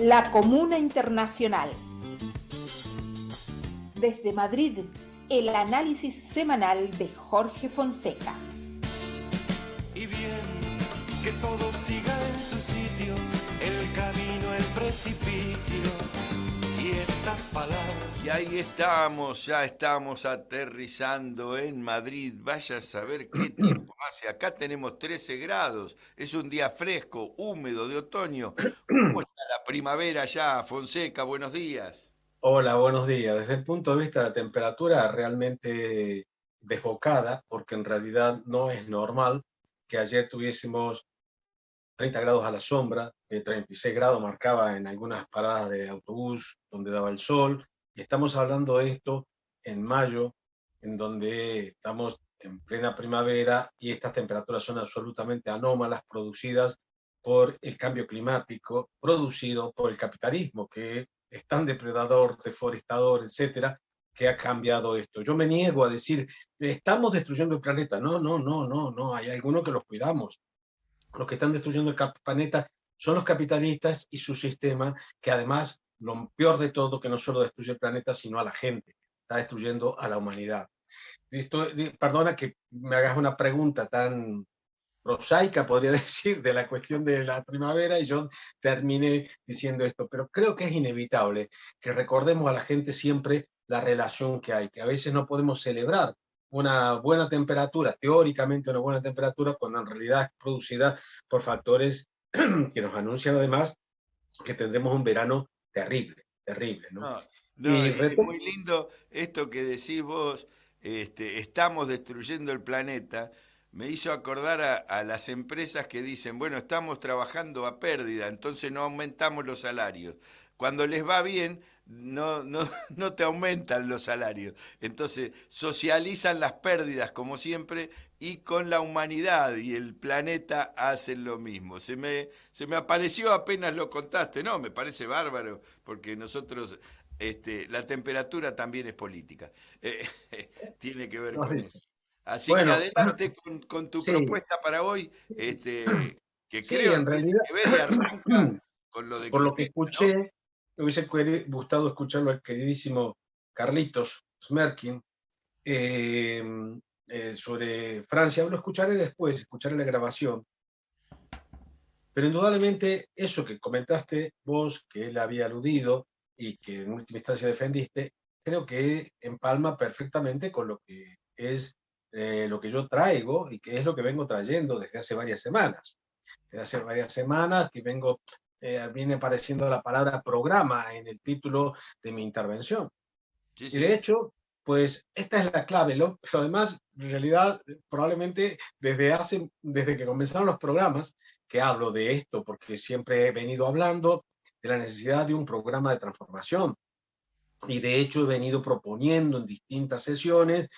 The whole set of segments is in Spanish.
La Comuna Internacional. Desde Madrid, el análisis semanal de Jorge Fonseca. Y bien, que todo siga en su sitio, el camino, el precipicio y estas palabras. Y ahí estamos, ya estamos aterrizando en Madrid. Vaya a saber qué tiempo hace. Acá tenemos 13 grados. Es un día fresco, húmedo de otoño. ¿Cómo está la primavera ya, Fonseca? Buenos días. Hola, buenos días. Desde el punto de vista de la temperatura, realmente desbocada, porque en realidad no es normal que ayer tuviésemos 30 grados a la sombra, 36 grados marcaba en algunas paradas de autobús donde daba el sol, y estamos hablando de esto en mayo, en donde estamos en plena primavera y estas temperaturas son absolutamente anómalas, producidas por el cambio climático, producido por el capitalismo, que es tan depredador, deforestador, etcétera, que ha cambiado esto. Yo me niego a decir, estamos destruyendo el planeta. No, no, no, no, no, hay algunos que los cuidamos. Los que están destruyendo el planeta son los capitalistas y su sistema, que además, lo peor de todo, que no solo destruye el planeta, sino a la gente, está destruyendo a la humanidad. Perdona que me hagas una pregunta tan prosaica, podría decir, de la cuestión de la primavera, y yo terminé diciendo esto, pero creo que es inevitable que recordemos a la gente siempre la relación que hay, que a veces no podemos celebrar una buena temperatura, teóricamente una buena temperatura, cuando en realidad es producida por factores que nos anuncian además que tendremos un verano terrible, terrible, ¿no? No, no, Y es muy lindo esto que decís vos, estamos destruyendo el planeta. Me hizo acordar a las empresas que dicen, bueno, estamos trabajando a pérdida, entonces no aumentamos los salarios. Cuando les va bien, no te aumentan los salarios. Entonces socializan las pérdidas como siempre y con la humanidad y el planeta hacen lo mismo. Se me apareció apenas lo contaste, no, me parece bárbaro, porque nosotros, la temperatura también es política. Tiene que ver con eso. Así que bueno, adelante con tu sí, propuesta para hoy, que sí, creo en que realidad, tiene que ver y arranca con lo de por lo que Cristina, ¿no? escuché, me hubiese gustado escucharlo al queridísimo Carlitos Smerkin, eh, sobre Francia. Lo escucharé después, escucharé la grabación. Pero indudablemente eso que comentaste vos, que él había aludido y que en última instancia defendiste, creo que empalma perfectamente con lo que es lo que yo traigo y que es lo que vengo trayendo desde hace varias semanas. Desde hace varias semanas que viene apareciendo la palabra programa en el título de mi intervención. Sí, Y de sí. hecho, pues esta es la clave, ¿no? Pero además, en realidad, probablemente desde que comenzaron los programas, que hablo de esto, porque siempre he venido hablando de la necesidad de un programa de transformación. Y de hecho he venido proponiendo en distintas sesiones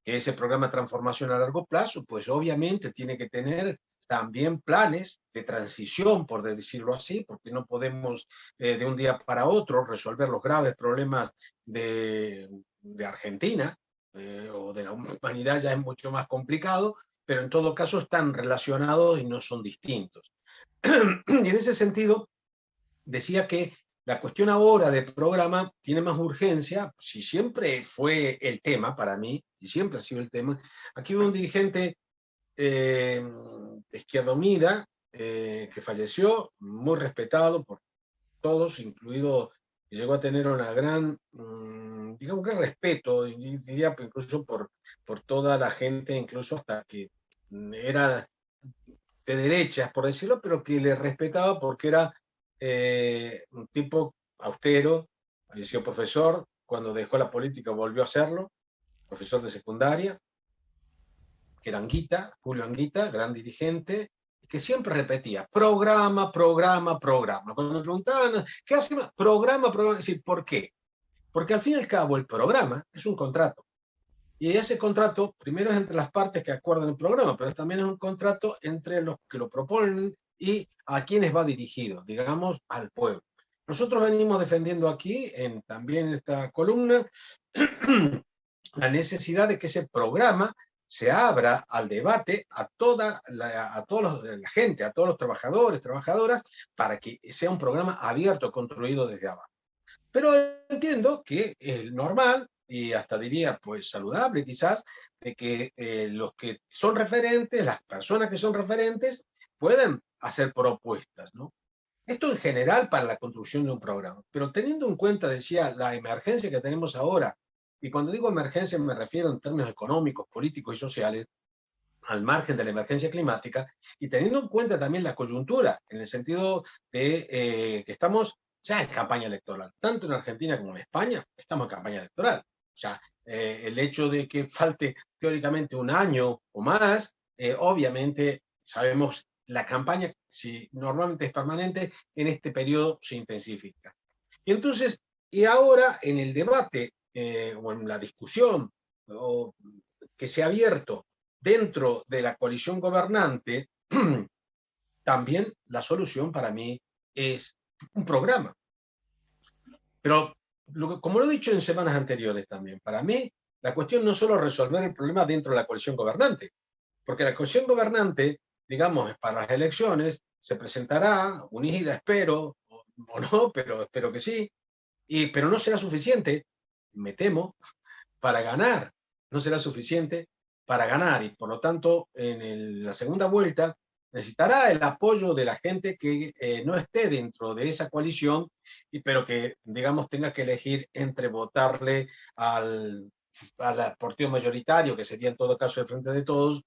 que ese programa de transformación a largo plazo, pues obviamente tiene que tener también planes de transición, por decirlo así, porque no podemos de un día para otro resolver los graves problemas de Argentina o de la humanidad, ya es mucho más complicado, pero en todo caso están relacionados y no son distintos. Y en ese sentido, decía que la cuestión ahora de programa tiene más urgencia, si siempre fue el tema para mí, y siempre ha sido el tema. Aquí hubo un dirigente de Izquierda Unida que falleció, muy respetado por todos, incluido, que llegó a tener una gran, digamos, un gran respeto, y diría incluso por toda la gente, incluso hasta que era de derechas, por decirlo, pero que le respetaba porque era un tipo austero, había sido profesor, cuando dejó la política volvió a serlo, profesor de secundaria, que era Anguita, Julio Anguita, gran dirigente, que siempre repetía, programa, programa, programa. Cuando me preguntaban, ¿qué hace? Programa, programa. Es decir, ¿por qué? Porque al fin y al cabo el programa es un contrato. Y ese contrato, primero es entre las partes que acuerdan el programa, pero también es un contrato entre los que lo proponen y a quienes va dirigido, digamos, al pueblo. Nosotros venimos defendiendo aquí, también en esta columna, la necesidad de que ese programa se abra al debate a toda la gente, a todos los trabajadores, trabajadoras, para que sea un programa abierto, construido desde abajo. Pero entiendo que es normal, y hasta diría, pues saludable quizás, de que los que son referentes, las personas que son referentes, puedan hacer propuestas, ¿no? Esto en general para la construcción de un programa, pero teniendo en cuenta, decía, la emergencia que tenemos ahora, y cuando digo emergencia me refiero en términos económicos, políticos y sociales, al margen de la emergencia climática, y teniendo en cuenta también la coyuntura, en el sentido de que estamos ya en campaña electoral, tanto en Argentina como en España, estamos en campaña electoral. O sea, el hecho de que falte teóricamente un año o más, obviamente sabemos la campaña, si normalmente es permanente, en este periodo se intensifica. Y entonces, y ahora en el debate o en la discusión o que se ha abierto dentro de la coalición gobernante, también la solución para mí es un programa. Pero, como lo he dicho en semanas anteriores también, para mí la cuestión no es solo resolver el problema dentro de la coalición gobernante, porque la coalición gobernante, digamos, para las elecciones, se presentará unida, espero, o no, pero espero que sí, pero no será suficiente, me temo, para ganar. No será suficiente para ganar y por lo tanto la segunda vuelta necesitará el apoyo de la gente que no esté dentro de esa coalición, pero que, digamos, tenga que elegir entre votarle al partido mayoritario, que sería en todo caso el Frente de Todos,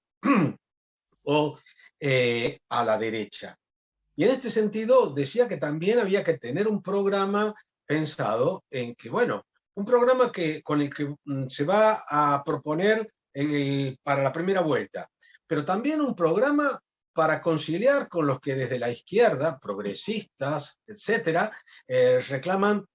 o a la derecha. Y en este sentido decía que también había que tener un programa pensado en que, bueno, un programa con el que se va a proponer para la primera vuelta, pero también un programa para conciliar con los que desde la izquierda, progresistas, etcétera, reclaman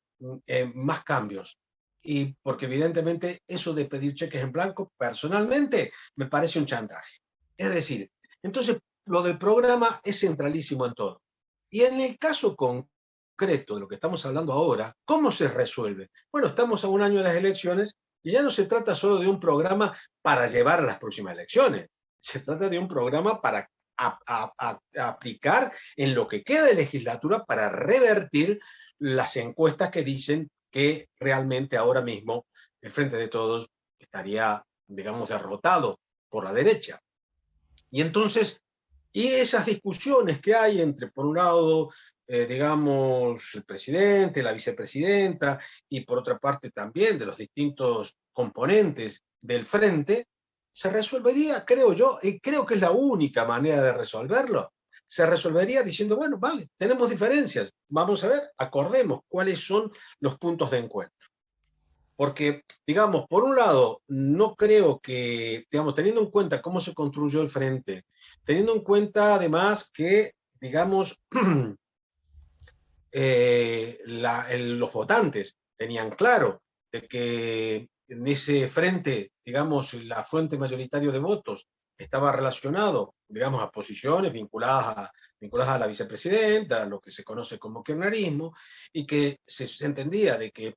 más cambios. Y porque evidentemente eso de pedir cheques en blanco, personalmente, me parece un chantaje. Es decir, entonces lo del programa es centralísimo en todo. Y en el caso concreto de lo que estamos hablando ahora, ¿cómo se resuelve? Bueno, estamos a un año de las elecciones y ya no se trata solo de un programa para llevar a las próximas elecciones. Se trata de un programa para aplicar en lo que queda de legislatura para revertir las encuestas que dicen que realmente ahora mismo el Frente de Todos estaría, digamos, derrotado por la derecha. Y entonces, y esas discusiones que hay entre, por un lado, digamos, el presidente, la vicepresidenta, y por otra parte también de los distintos componentes del frente, se resolvería, creo yo, y creo que es la única manera de resolverlo, se resolvería diciendo, bueno, vale, tenemos diferencias, vamos a ver, acordemos cuáles son los puntos de encuentro. Porque, digamos, por un lado, no creo que, digamos, teniendo en cuenta cómo se construyó el frente, teniendo en cuenta además que, digamos, los votantes tenían claro de que en ese frente, digamos, el afluente mayoritario de votos estaba relacionado, digamos, a posiciones vinculadas a la vicepresidenta, a lo que se conoce como kirchnerismo, y que se entendía de que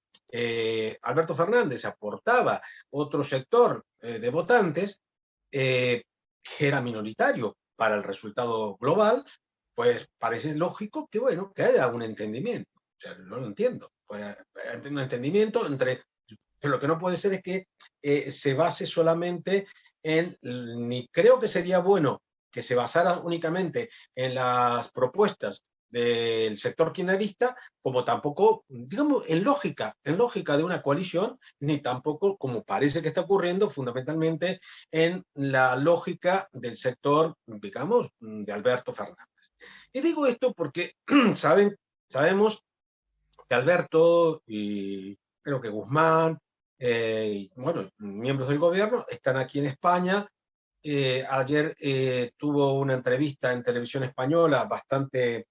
Alberto Fernández aportaba otro sector de votantes que era minoritario para el resultado global, pues parece lógico que, bueno, que haya un entendimiento. O sea, no lo entiendo. Pues, un entendimiento entre... Pero lo que no puede ser es que se base solamente ni creo que sería bueno que se basara únicamente en las propuestas del sector kirchnerista, como tampoco, digamos, en lógica de una coalición, ni tampoco, como parece que está ocurriendo, fundamentalmente en la lógica del sector, digamos, de Alberto Fernández. Y digo esto porque sabemos que Alberto y creo que Guzmán, y, bueno, miembros del gobierno, están aquí en España. Ayer tuvo una entrevista en televisión española bastante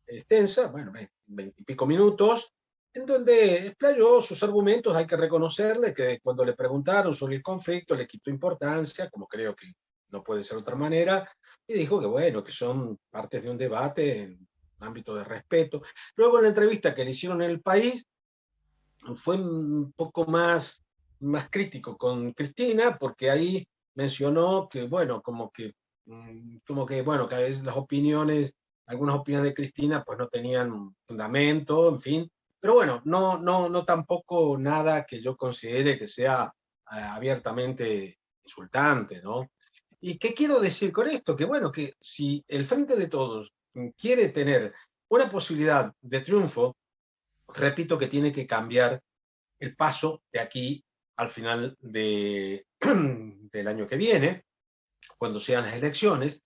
extensa, bueno, 20 y pico minutos, en donde explayó sus argumentos. Hay que reconocerle que cuando le preguntaron sobre el conflicto le quitó importancia, como creo que no puede ser de otra manera, y dijo que bueno, que son partes de un debate en ámbito de respeto. Luego en la entrevista que le hicieron en El País, fue un poco más crítico con Cristina, porque ahí mencionó que, bueno, bueno, que a veces algunas opiniones de Cristina, pues no tenían fundamento, en fin. Pero bueno, no tampoco nada que yo considere que sea abiertamente insultante, ¿no? ¿Y qué quiero decir con esto? Que bueno, que si el Frente de Todos quiere tener una posibilidad de triunfo, repito que tiene que cambiar el paso de aquí al final del año que viene, cuando sean las elecciones,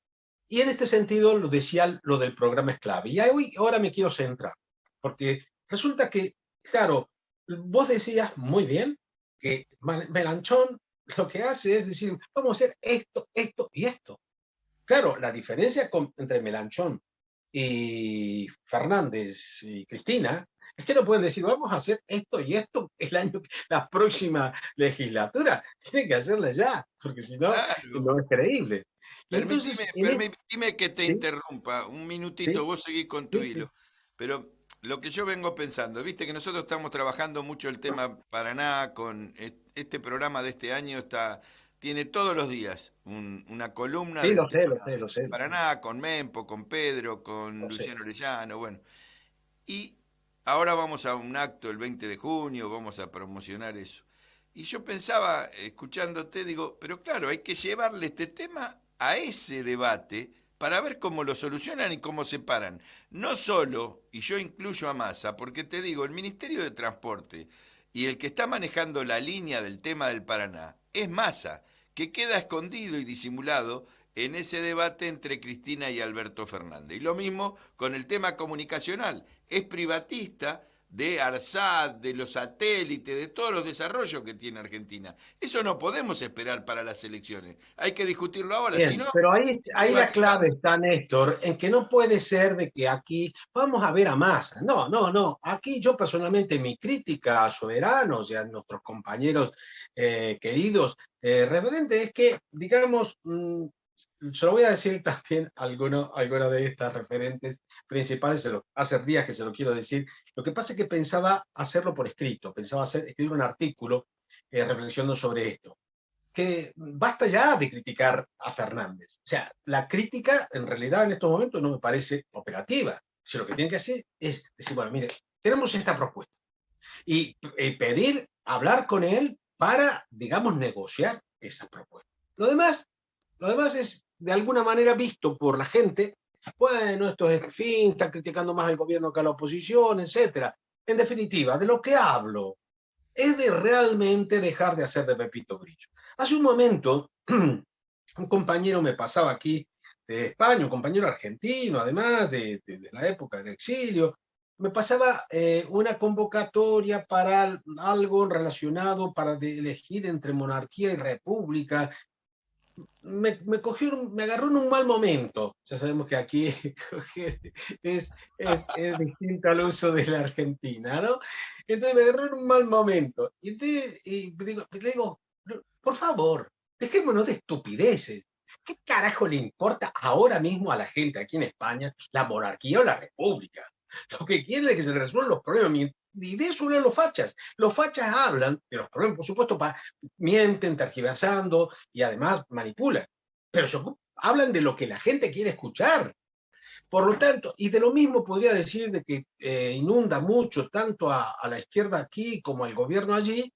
y en este sentido lo decía lo del programa es clave. Y ahora me quiero centrar, porque resulta que, claro, vos decías muy bien que Melanchón lo que hace es decir, vamos a hacer esto, esto y esto. Claro, la diferencia entre Melanchón y Fernández y Cristina es que no pueden decir, vamos a hacer esto y esto la próxima legislatura. Tienen que hacerla ya, porque si no, Claro. no es creíble. Y entonces, Permitime que te sí, interrumpa un minutito, sí, vos seguís con tu sí, sí, hilo. Pero lo que yo vengo pensando, viste que nosotros estamos trabajando mucho el tema Paraná, con este programa de este año tiene todos los días una columna sí, del lo sé, tema lo sé, lo sé, lo sé, Paraná, con Mempo, con Pedro, con lo sé. Luciano Orellano, bueno. Y ahora vamos a un acto el 20 de junio, vamos a promocionar eso. Y yo pensaba, escuchándote, digo, pero claro, hay que llevarle este tema a ese debate para ver cómo lo solucionan y cómo se paran. No solo, y yo incluyo a Massa, porque te digo, el Ministerio de Transporte y el que está manejando la línea del tema del Paraná es Massa, que queda escondido y disimulado en ese debate entre Cristina y Alberto Fernández. Y lo mismo con el tema comunicacional. Es privatista de ARSAT, de los satélites, de todos los desarrollos que tiene Argentina. Eso no podemos esperar para las elecciones. Hay que discutirlo ahora, si Bien, no, pero se ahí la privatizar. clave está, Néstor, en que no puede ser de que aquí vamos a ver a Massa. No, no, no. Aquí yo personalmente mi crítica a Soberanos y a nuestros compañeros queridos referentes es que, digamos, se lo voy a decir también a alguno de estas referentes principales, hace días que se lo quiero decir. Lo que pasa es que pensaba hacerlo por escrito, pensaba escribir un artículo reflexionando sobre esto, que basta ya de criticar a Fernández. O sea, la crítica en realidad en estos momentos no me parece operativa. Si lo que tienen que hacer es decir, bueno, mire, tenemos esta propuesta y pedir, hablar con él para, digamos, negociar esa propuesta. Lo demás es de alguna manera visto por la gente. Bueno, esto es, en fin, está criticando más al gobierno que a la oposición, etcétera. En definitiva, de lo que hablo es de realmente dejar de hacer de Pepito Grillo. Hace un momento, un compañero me pasaba aquí de España, un compañero argentino, además de la época del exilio, me pasaba una convocatoria para algo relacionado para elegir entre monarquía y república. Me agarró en un mal momento. Ya sabemos que aquí es distinto al uso de la Argentina, ¿no? Entonces me agarró en un mal momento. Y digo, por favor, dejémonos de estupideces. ¿Qué carajo le importa ahora mismo a la gente aquí en España la monarquía o la república? Lo que quieren es que se resuelvan los problemas. Y de eso hablan los fachas. Los fachas hablan de los problemas, por supuesto, mienten, tergiversando y además manipulan. Pero hablan de lo que la gente quiere escuchar. Por lo tanto, y de lo mismo podría decir de que inunda mucho tanto a la izquierda aquí como al gobierno allí,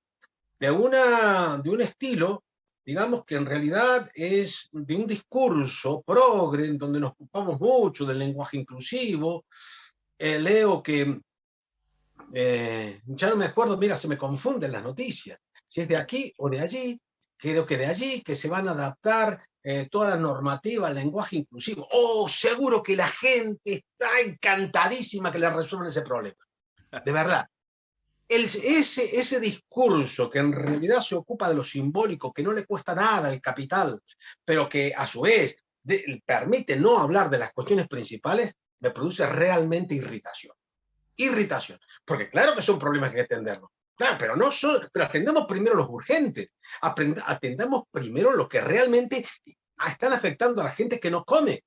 de un estilo, digamos que en realidad es de un discurso progre, en donde nos ocupamos mucho del lenguaje inclusivo. Leo que ya no me acuerdo, mira, se me confunden las noticias, si es de aquí o de allí, creo que de allí, que se van a adaptar toda la normativa al lenguaje inclusivo. Oh, seguro que la gente está encantadísima que le resuelvan ese problema, de verdad. Ese discurso que en realidad se ocupa de lo simbólico, que no le cuesta nada el capital, pero que a su vez permite no hablar de las cuestiones principales, me produce realmente irritación. Irritación. Porque claro que son problemas que hay que atenderlos. Claro, pero atendamos primero los urgentes. Atendamos primero lo que realmente están afectando a la gente que nos come.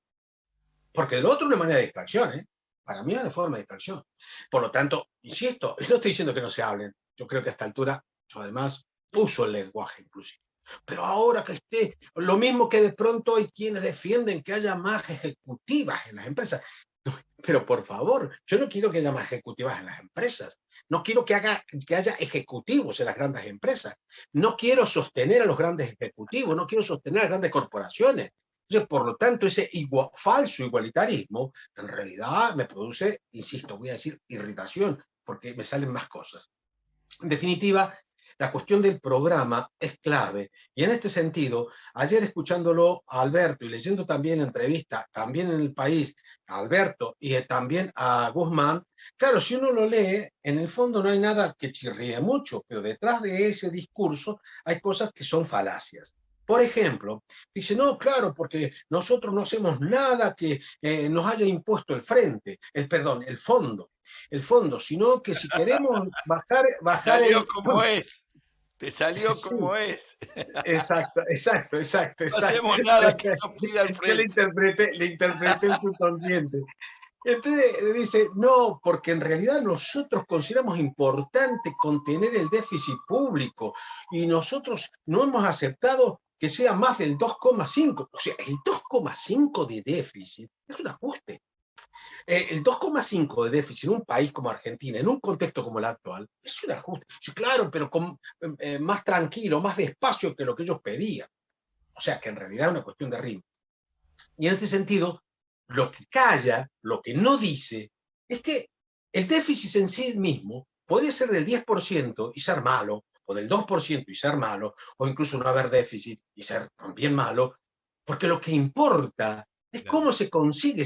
Porque lo otro es una manera de distracción, ¿eh? Para mí es una forma de distracción. Por lo tanto, insisto, no estoy diciendo que no se hablen. Yo creo que a esta altura, yo además, uso el lenguaje inclusivo. Pero ahora que esté, lo mismo que de pronto hay quienes defienden que haya más ejecutivas en las empresas. Pero por favor, yo no quiero que haya más ejecutivas en las empresas. No quiero que haya ejecutivos en las grandes empresas. No quiero sostener a los grandes ejecutivos, no quiero sostener a las grandes corporaciones. Entonces, por lo tanto, ese falso igualitarismo en realidad me produce, insisto, voy a decir irritación, porque me salen más cosas. En definitiva, la cuestión del programa es clave. Y en este sentido, ayer escuchándolo a Alberto y leyendo también entrevista, también en El País, a Alberto y también a Guzmán, claro, si uno lo lee, en el fondo no hay nada que chirríe mucho, pero detrás de ese discurso hay cosas que son falacias. Por ejemplo, dice, no, claro, porque nosotros no hacemos nada que nos haya impuesto el fondo, sino que si queremos bajar Salió el... como es. Te salió Sí, como es. exacto. No hacemos nada que nos pida el Yo frente. le interpreté el subconsciente. Entonces dice, no, porque en realidad nosotros consideramos importante contener el déficit público y nosotros no hemos aceptado que sea más del 2,5. O sea, el 2,5 de déficit es un ajuste. El 2,5 de déficit en un país como Argentina, en un contexto como el actual, es un ajuste. Sí, claro, pero más tranquilo, más despacio que lo que ellos pedían. O sea, que en realidad es una cuestión de ritmo. Y en ese sentido, lo que calla, lo que no dice, es que el déficit en sí mismo podría ser del 10% y ser malo, o del 2% y ser malo, o incluso no haber déficit y ser también malo, porque lo que importa es cómo se consigue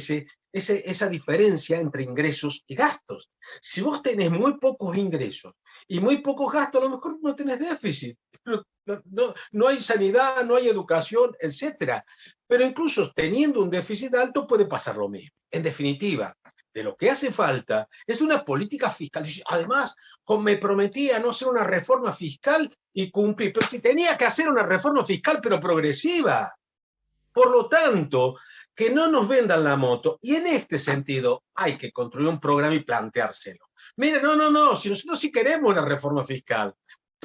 esa diferencia entre ingresos y gastos. Si vos tenés muy pocos ingresos y muy pocos gastos, a lo mejor no tenés déficit. No hay sanidad, no hay educación, etc. Pero incluso teniendo un déficit alto puede pasar lo mismo. En definitiva, de lo que hace falta es una política fiscal. Además, me prometía no hacer una reforma fiscal y cumplir. Pero si tenía que hacer una reforma fiscal, pero progresiva. Por lo tanto, que no nos vendan la moto. Y en este sentido, hay que construir un programa y planteárselo. Mire, no, si nosotros sí queremos una reforma fiscal,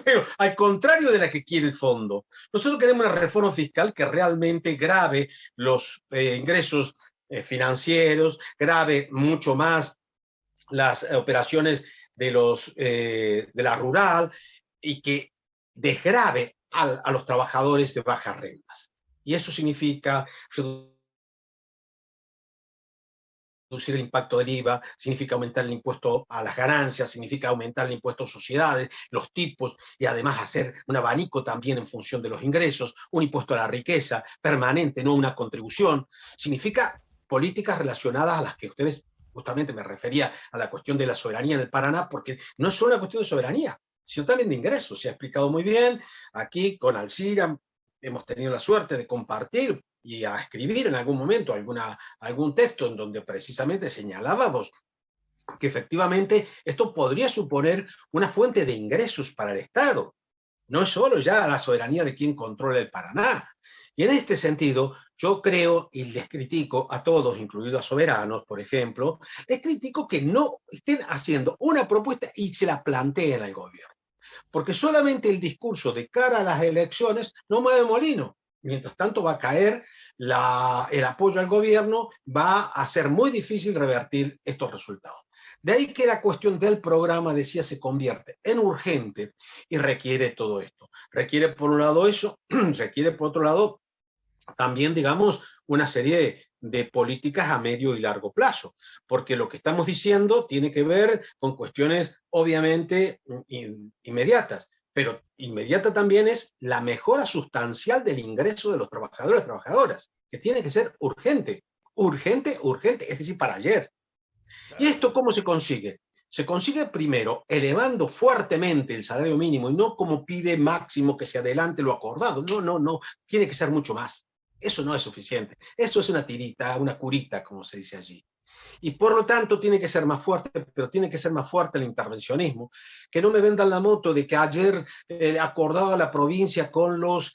pero al contrario de la que quiere el fondo. Nosotros queremos una reforma fiscal que realmente grave los ingresos financieros, grave mucho más las operaciones de la rural y que desgrave a los trabajadores de bajas rentas. Y eso significa reducir el impacto del IVA, significa aumentar el impuesto a las ganancias, significa aumentar el impuesto a sociedades, los tipos, y además hacer un abanico también en función de los ingresos, un impuesto a la riqueza permanente, no una contribución. Significa políticas relacionadas a las que ustedes, justamente me refería a la cuestión de la soberanía en el Paraná, porque no es solo una cuestión de soberanía, sino también de ingresos. Se ha explicado muy bien, aquí con Alcira hemos tenido la suerte de compartir y a escribir en algún momento algún texto en donde precisamente señalábamos que efectivamente esto podría suponer una fuente de ingresos para el Estado. No es solo ya la soberanía de quien controla el Paraná. Y en este sentido, yo creo y les critico a todos, incluidos a soberanos, por ejemplo, les critico que no estén haciendo una propuesta y se la planteen al gobierno. Porque solamente el discurso de cara a las elecciones no mueve molino. Mientras tanto va a caer el apoyo al gobierno, va a ser muy difícil revertir estos resultados. De ahí que la cuestión del programa, decía, se convierte en urgente y requiere todo esto. Requiere por un lado eso, requiere por otro lado también, digamos, una serie de políticas a medio y largo plazo, porque lo que estamos diciendo tiene que ver con cuestiones obviamente inmediatas, pero inmediata también es la mejora sustancial del ingreso de los trabajadores y trabajadoras, que tiene que ser urgente, es decir, para ayer. Claro. ¿Y esto cómo se consigue? Se consigue primero elevando fuertemente el salario mínimo y no como pide Máximo que se adelante lo acordado. No, tiene que ser mucho más. Eso no es suficiente. Eso es una tirita, una curita, como se dice allí. Y por lo tanto tiene que ser más fuerte, pero tiene que ser más fuerte el intervencionismo. Que no me vendan la moto de que ayer acordaba la provincia con los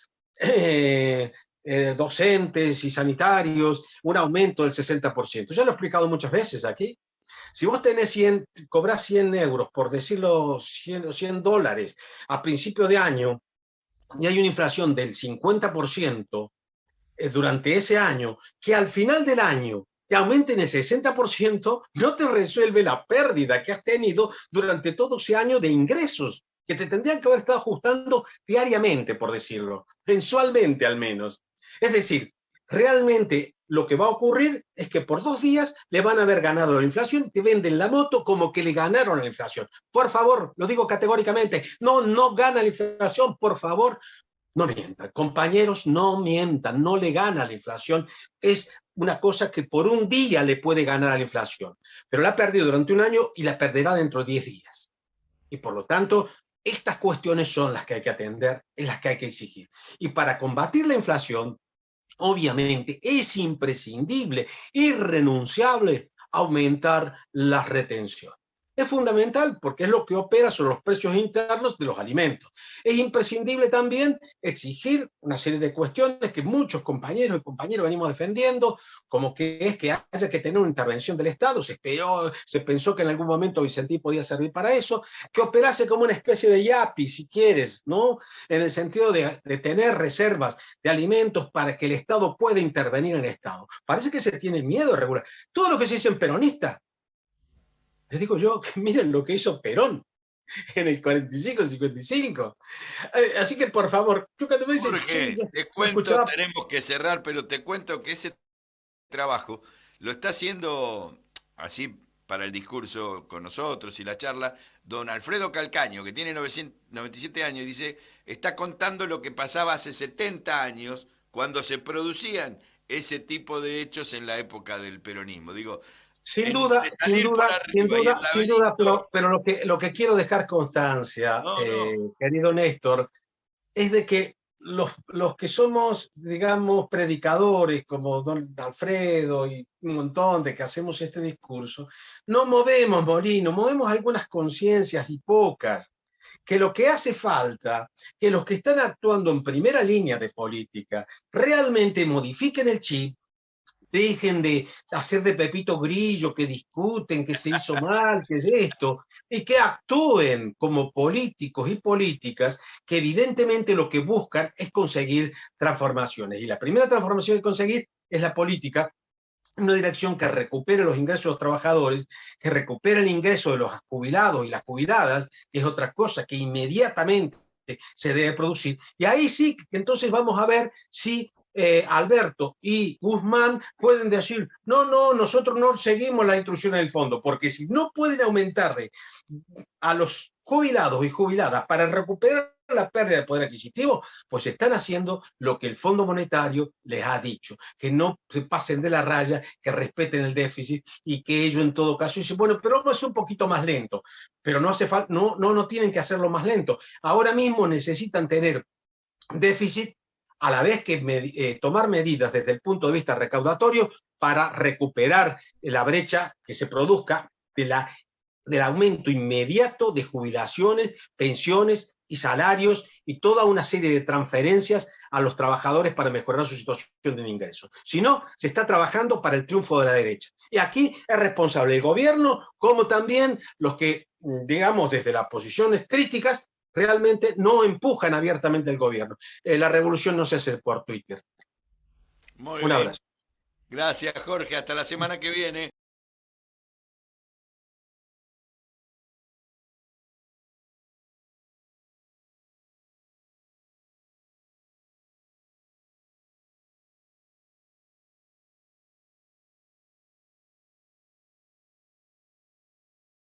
docentes y sanitarios un aumento del 60%. Ya lo he explicado muchas veces aquí. Si vos tenés cobrás 100 euros, por decirlo, $100 a principio de año, y hay una inflación del 50% durante ese año, que al final del año te aumenten el 60%, no te resuelve la pérdida que has tenido durante todo ese año de ingresos, que te tendrían que haber estado ajustando diariamente, por decirlo, mensualmente al menos. Es decir, realmente lo que va a ocurrir es que por 2 días le van a haber ganado la inflación y te venden la moto como que le ganaron la inflación. Por favor, lo digo categóricamente, no gana la inflación, por favor, no mientan, compañeros, no mientan, no le gana la inflación. Es una cosa que por un día le puede ganar a la inflación, pero la ha perdido durante un año y la perderá dentro de 10 días. Y por lo tanto, estas cuestiones son las que hay que atender, es las que hay que exigir. Y para combatir la inflación, obviamente es imprescindible, irrenunciable, aumentar la retención. Es fundamental porque es lo que opera sobre los precios internos de los alimentos. Es imprescindible también exigir una serie de cuestiones que muchos compañeros y compañeras venimos defendiendo, como que es que haya que tener una intervención del Estado. Se pensó que en algún momento Vicentí podía servir para eso, que operase como una especie de IAPI, si quieres, ¿no? En el sentido de tener reservas de alimentos para que el Estado pueda intervenir en el Estado. Parece que se tiene miedo de regular. Todo lo que se dice en peronista, les digo yo que miren lo que hizo Perón en el 45-55. Así que, por favor, yo cuando me dicen... Jorge, te cuento, tenemos que cerrar, pero te cuento que ese trabajo lo está haciendo, así para el discurso con nosotros y la charla, don Alfredo Calcaño, que tiene 97 años, y dice, está contando lo que pasaba hace 70 años cuando se producían ese tipo de hechos en la época del peronismo. Digo, sin duda, pero lo que quiero dejar constancia, querido Néstor, es de que los que somos, digamos, predicadores, como don Alfredo y un montón de que hacemos este discurso, no movemos molinos, movemos algunas conciencias y pocas, que lo que hace falta, que los que están actuando en primera línea de política realmente modifiquen el chip, dejen de hacer de Pepito Grillo, que discuten, que se hizo mal, que es esto, y que actúen como políticos y políticas que evidentemente lo que buscan es conseguir transformaciones. Y la primera transformación que conseguir es la política, una dirección que recupere los ingresos de los trabajadores, que recupere el ingreso de los jubilados y las jubiladas, que es otra cosa que inmediatamente se debe producir. Y ahí sí, entonces vamos a ver si Alberto y Guzmán pueden decir, no, nosotros no seguimos las instrucciones del fondo, porque si no pueden aumentarle a los jubilados y jubiladas para recuperar la pérdida de poder adquisitivo, pues están haciendo lo que el Fondo Monetario les ha dicho, que no se pasen de la raya, que respeten el déficit y que ellos en todo caso dicen, bueno, pero vamos a ser un poquito más lento, pero no hace falta, no tienen que hacerlo más lento. Ahora mismo necesitan tener déficit a la vez que tomar medidas desde el punto de vista recaudatorio para recuperar la brecha que se produzca del aumento inmediato de jubilaciones, pensiones y salarios y toda una serie de transferencias a los trabajadores para mejorar su situación de ingresos. Si no, se está trabajando para el triunfo de la derecha. Y aquí es responsable el gobierno, como también los que, digamos, desde las posiciones críticas, realmente no empujan abiertamente el gobierno. La revolución no se hace por Twitter. Muy bien. Un abrazo. Gracias, Jorge. Hasta la semana que viene.